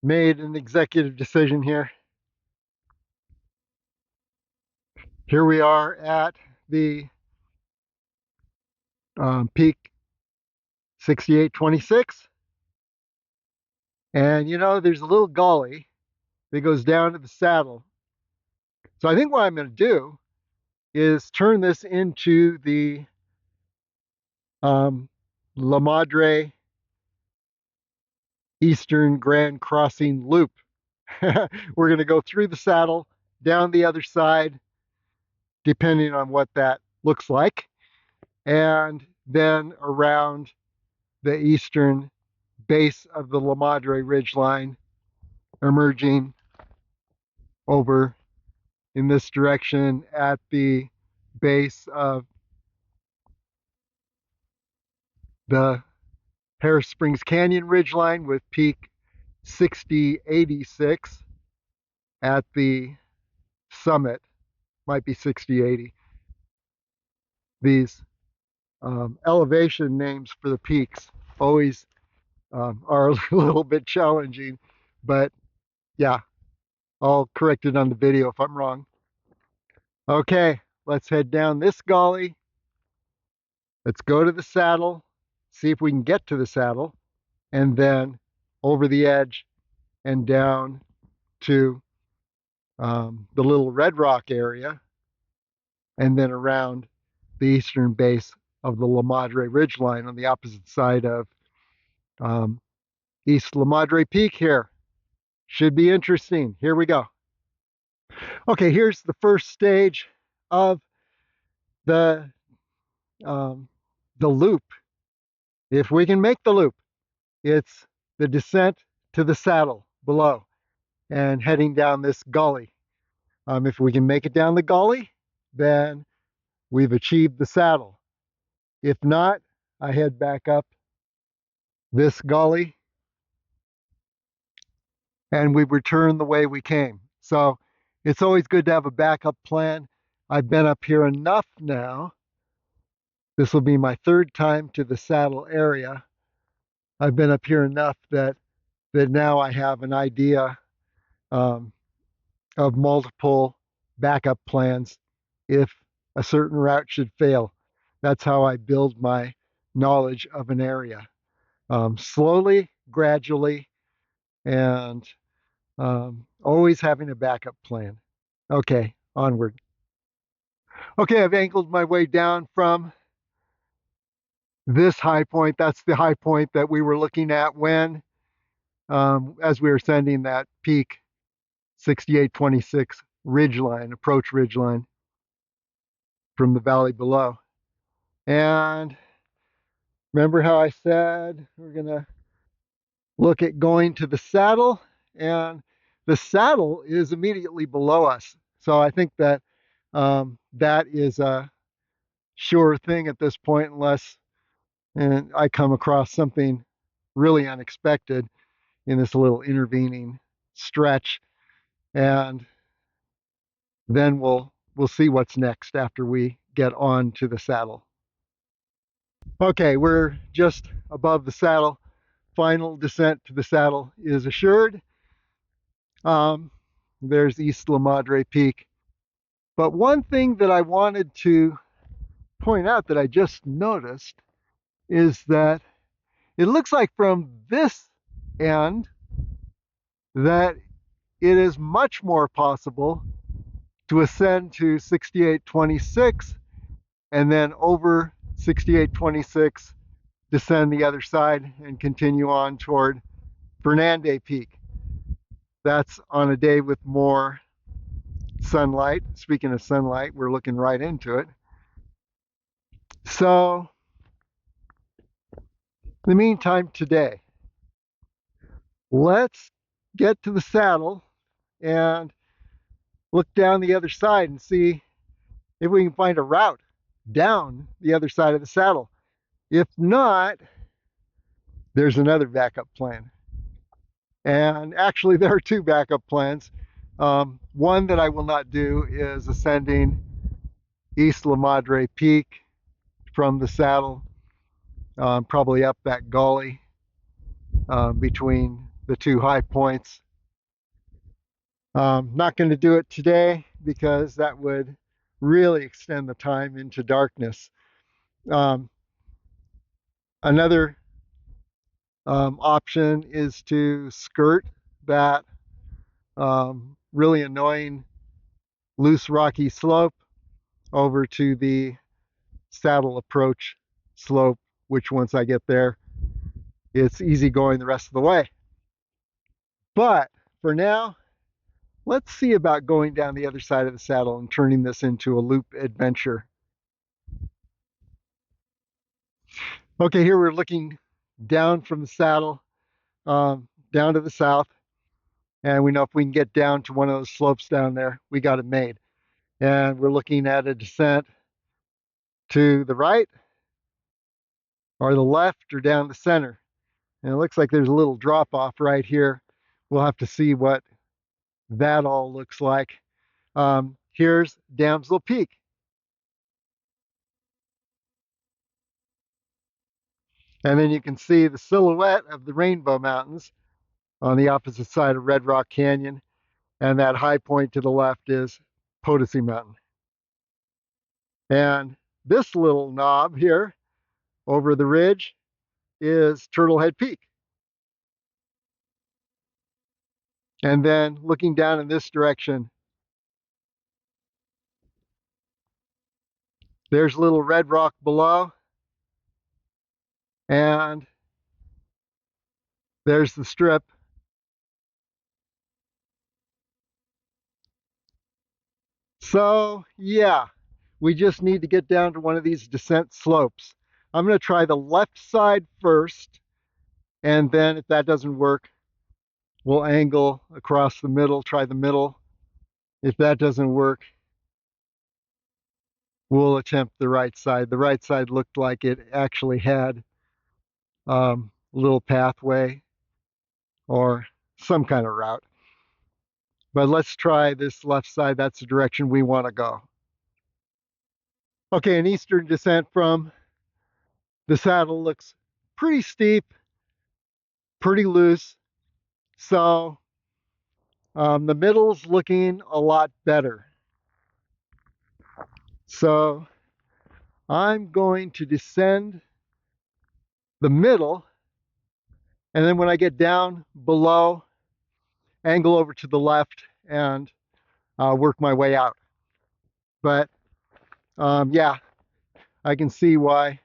made an executive decision here. Here we are at the Peak 6826. And you know, there's a little gully that goes down to the saddle. So I think what I'm going to do is turn this into the La Madre Eastern Grand Crossing Loop. We're going to go through the saddle, down the other side, depending on what that looks like, and then around the eastern base of the La Madre Ridgeline, emerging over in this direction at the base of the Harris Springs Canyon ridgeline with peak 6086 at the summit, might be 6080. These elevation names for the peaks always are a little bit challenging, but yeah, I'll correct it on the video if I'm wrong. Okay, let's head down this gully. Let's go to the saddle, see if we can get to the saddle, and then over the edge and down to the little Red Rock area, and then around the eastern base of the La Madre Ridgeline on the opposite side of East La Madre Peak here. Should be interesting. Here we go. Okay, here's the first stage of the um, the loop. If we can make the loop, it's the descent to the saddle below and heading down this gully. If we can make it down the gully, then we've achieved the saddle. If not, I head back up this gully and we return the way we came. So it's always good to have a backup plan. I've been up here enough now. This will be my third time to the saddle area. I've been up here enough that now I have an idea um, of multiple backup plans if a certain route should fail. That's how I build my knowledge of an area. Slowly, gradually, and always having a backup plan. Okay, onward. Okay, I've angled my way down from this high point. That's the high point that we were looking at when, as we were ascending that peak 6826 ridgeline, approach ridgeline from the valley below. And remember how I said we're gonna look at going to the saddle, and the saddle is immediately below us. So I think that that is a sure thing at this point, unless I come across something really unexpected in this little intervening stretch, and then we'll see what's next after we get on to the saddle. Okay, we're just above the saddle. Final descent to the saddle is assured. There's East La Madre Peak. But one thing that I wanted to point out that I just noticed is that it looks like from this end that it is much more possible to ascend to 6826 and then over 6826 descend the other side and continue on toward Fernande Peak. That's on a day with more sunlight. Speaking of sunlight, we're looking right into it. So, in the meantime, today, let's get to the saddle and look down the other side and see if we can find a route down the other side of the saddle. If not, there's another backup plan. And actually, there are two backup plans. One that I will not do is ascending East La Madre Peak from the saddle, probably up that gully between the two high points. Not going to do it today because that would really extend the time into darkness. Another option is to skirt that really annoying loose rocky slope over to the saddle approach slope, which once I get there, it's easy going the rest of the way. But for now, let's see about going down the other side of the saddle and turning this into a loop adventure. Okay, here we're looking down from the saddle, down to the south. And we know if we can get down to one of those slopes down there, we got it made. And we're looking at a descent to the right or the left or down the center. And it looks like there's a little drop off right here. We'll have to see what that all looks like. Here's Damsel Peak. And then you can see the silhouette of the Rainbow Mountains on the opposite side of Red Rock Canyon. And that high point to the left is Potosi Mountain. And this little knob here over the ridge is Turtlehead Peak. And then looking down in this direction, there's Little Red Rock below. And there's the strip. So yeah, we just need to get down to one of these descent slopes. I'm going to try the left side first, and then if that doesn't work, we'll angle across the middle, try the middle. If that doesn't work, we'll attempt the right side. The right side looked like it actually had a little pathway or some kind of route. But let's try this left side. That's the direction we want to go. Okay, an eastern descent from the saddle looks pretty steep, pretty loose. So the middle's looking a lot better. So I'm going to descend the middle, and then when I get down below, angle over to the left and work my way out. But yeah, I can see why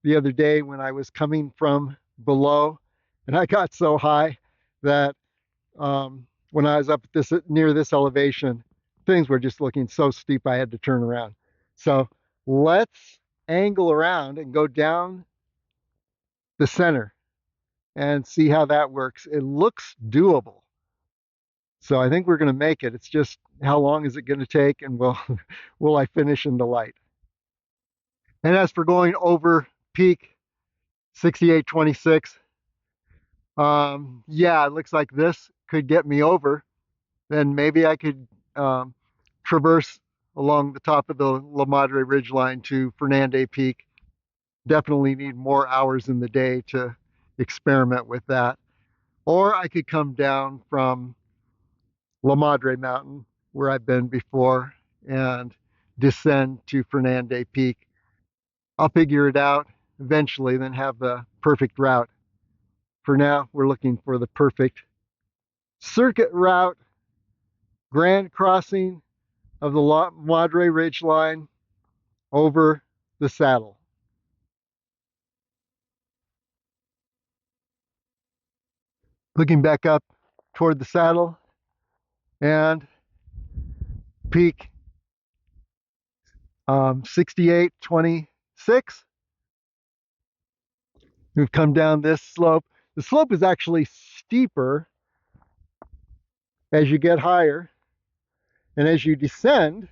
the other day when I was coming from below and I got so high that when I was up at this near this elevation, things were just looking so steep I had to turn around. So let's angle around and go down the center and see how that works. It looks doable. So I think we're going to make it. It's just how long is it going to take, and will I finish in the light? And as for going over peak 6826, yeah, it looks like this could get me over. Then maybe I could traverse along the top of the La Madre Ridgeline to Fernande Peak. Definitely need more hours in the day to experiment with that. Or I could come down from La Madre Mountain, where I've been before, and descend to Fernande Peak. I'll figure it out eventually, then have the perfect route. For now, we're looking for the perfect circuit route, grand crossing of the La Madre Ridgeline over the saddle. Looking back up toward the saddle and peak 6826. We've come down this slope. The slope is actually steeper as you get higher, and as you descend,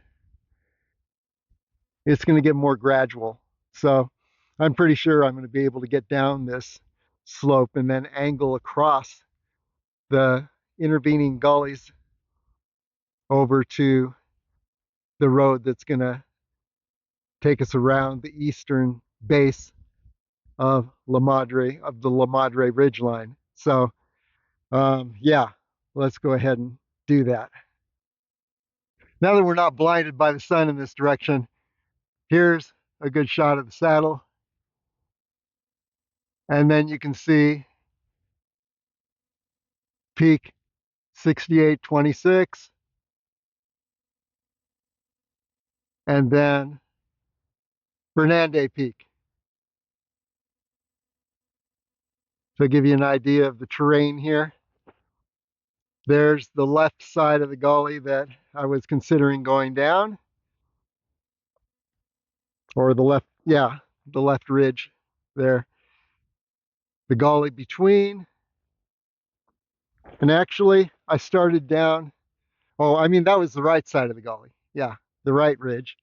it's going to get more gradual. So I'm pretty sure I'm going to be able to get down this slope and then angle across the intervening gullies over to the road that's going to take us around the eastern base of the La Madre Ridgeline. So yeah, let's go ahead and do that. Now that we're not blinded by the sun in this direction, here's a good shot of the saddle. And then you can see peak 6826. And then Fernande Peak. So give you an idea of the terrain here. There's the left side of the gully that I was considering going down. Or the left, yeah, the left ridge there. The gully between. And actually, I started down, oh, I mean, that was the right side of the gully. Yeah, the right ridge.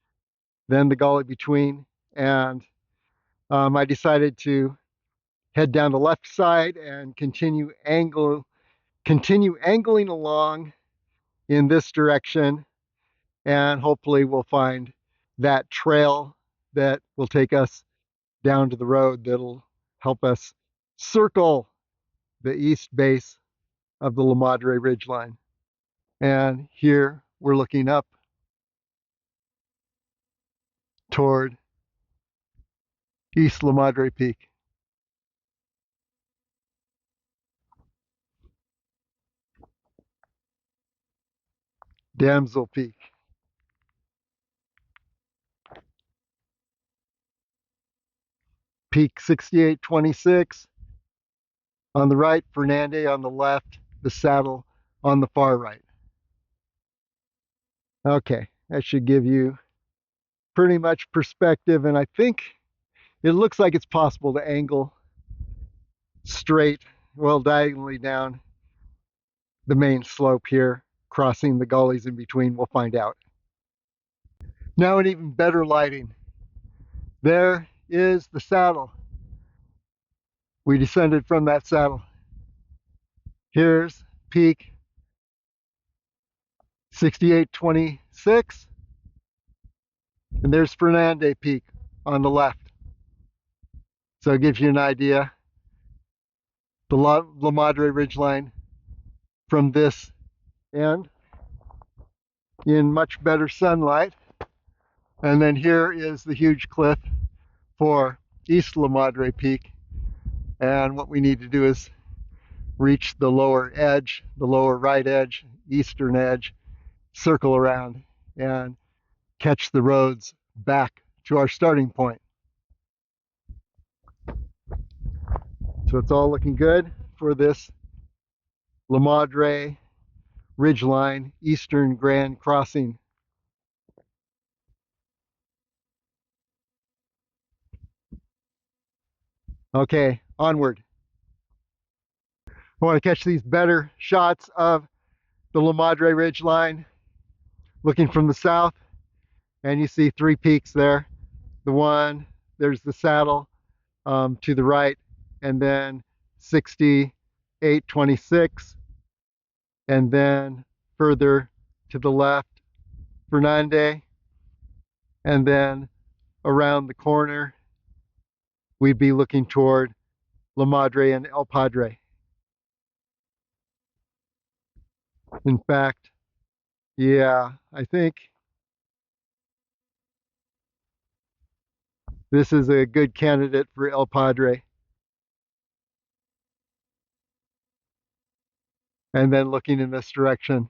Then the gully between. And I decided to head down the left side and continue angling along in this direction. And hopefully we'll find that trail that will take us down to the road that'll help us circle the east base of the Madre Ridgeline. And here we're looking up toward East Madre Peak. Damsel Peak. Peak 6826 on the right, Fernande on the left, the saddle on the far right. Okay, that should give you pretty much perspective, and I think it looks like it's possible to angle straight, well, diagonally down the main slope here, crossing the gullies in between. We'll find out. Now in even better lighting, there is the saddle. We descended from that saddle. Here's peak 6826, and there's Fernande Peak on the left. So it gives you an idea. The La Madre Ridgeline from this end in much better sunlight. And then here is the huge cliff for East La Madre Peak. And what we need to do is reach the lower edge, the lower right edge, eastern edge, circle around and catch the roads back to our starting point. So it's all looking good for this La Madre Ridgeline Eastern Grand Crossing. Okay, onward. I want to catch these better shots of the La Madre Ridgeline looking from the south, and you see three peaks there. The one, there's the saddle to the right, and then 6826, and then further to the left, Fernande, and then around the corner, we'd be looking toward La Madre and El Padre. In fact, yeah, I think this is a good candidate for El Padre. And then looking in this direction,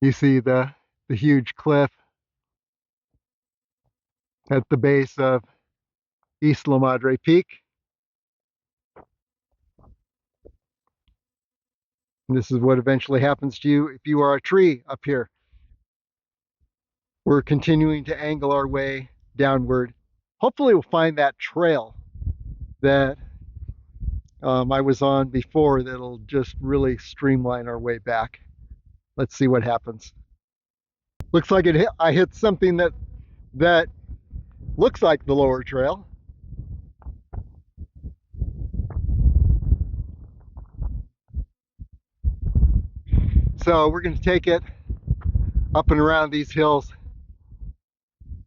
you see the huge cliff at the base of East La Madre Peak. And this is what eventually happens to you if you are a tree up here. We're continuing to angle our way downward. Hopefully we'll find that trail that I was on before that'll just really streamline our way back. Let's see what happens. Looks like I hit something that looks like the lower trail. So we're going to take it up and around these hills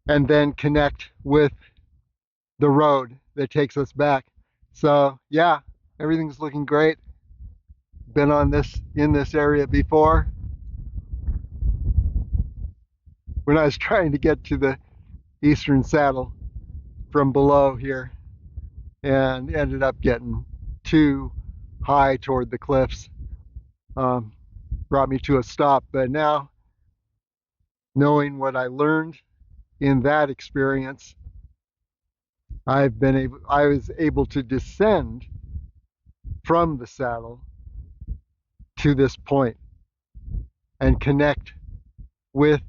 and then connect with the road that takes us back. So yeah, everything's looking great. Been in this area before when I was trying to get to the eastern saddle from below here, and ended up getting too high toward the cliffs. Brought me to a stop. But now, knowing what I learned in that experience, I was able to descend from the saddle to this point and connect with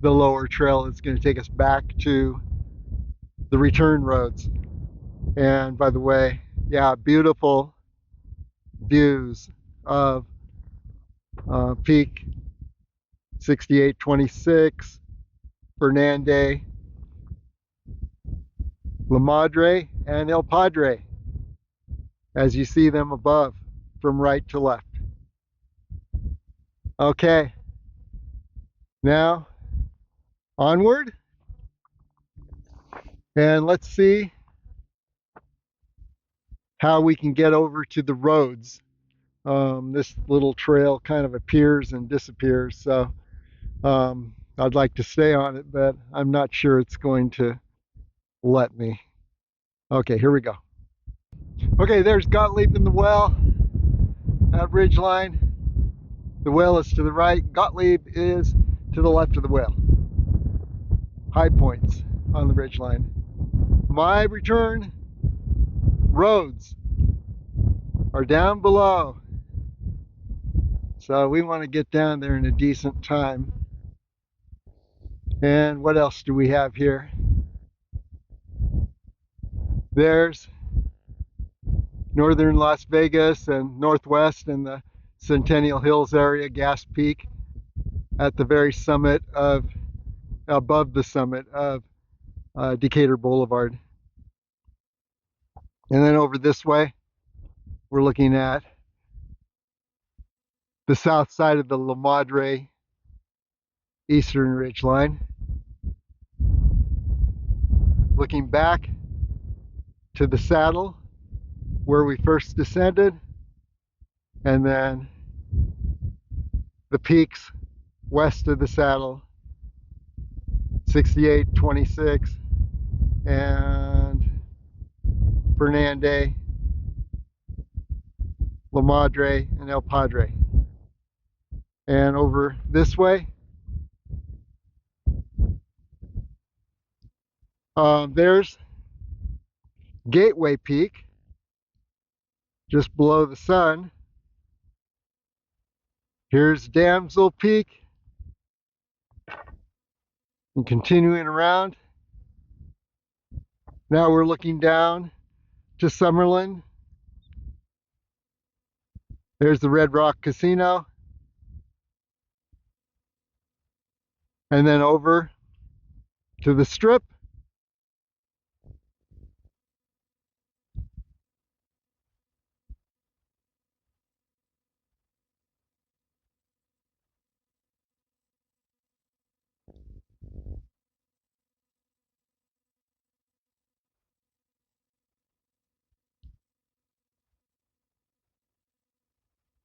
the lower trail that's going to take us back to the return roads. And by the way, yeah, beautiful views of Peak 6826, Fernande, La Madre, and El Padre, as you see them above from right to left. Okay, now onward, and let's see how we can get over to the roads. This little trail kind of appears and disappears, so I'd like to stay on it, but I'm not sure it's going to let me. Okay, here we go. Okay, there's Gottlieb in the well at Ridgeline. The well is to the right, Gottlieb is to the left of the well. High points on the ridgeline. My return roads are down below, so we want to get down there in a decent time. And what else do we have here? There's northern Las Vegas and northwest in the Centennial Hills area, Gas Peak, at the very summit of, above the summit of Decatur Boulevard. And then over this way, we're looking at the south side of the La Madre Eastern Ridgeline. Looking back to the saddle where we first descended, and then the peaks west of the saddle, 6826 and Fernande, La Madre, and El Padre. And over this way, there's Gateway Peak, just below the sun. Here's Damsel Peak, and continuing around. Now we're looking down to Summerlin. There's the Red Rock Casino. And then over to the Strip.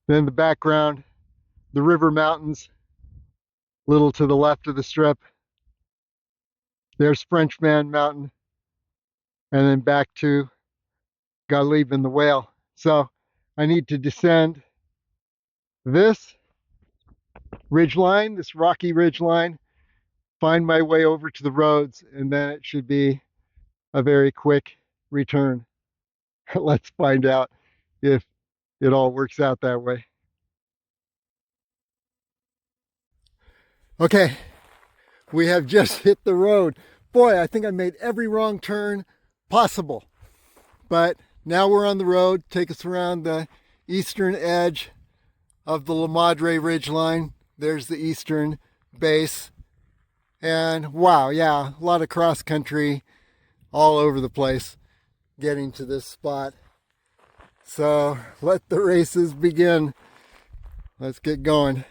Then the background, the river mountains, a little to the left of the Strip. There's Frenchman Mountain, and then back to Gottlieb and the Whale. So I need to descend this ridgeline, this rocky ridgeline, find my way over to the roads, and then it should be a very quick return. Let's find out if it all works out that way. Okay, we have just hit the road. Boy, I think I made every wrong turn possible. But now we're on the road. Take us around the eastern edge of the La Madre Ridgeline. There's the eastern base. And wow, yeah, a lot of cross country all over the place getting to this spot. So let the races begin. Let's get going.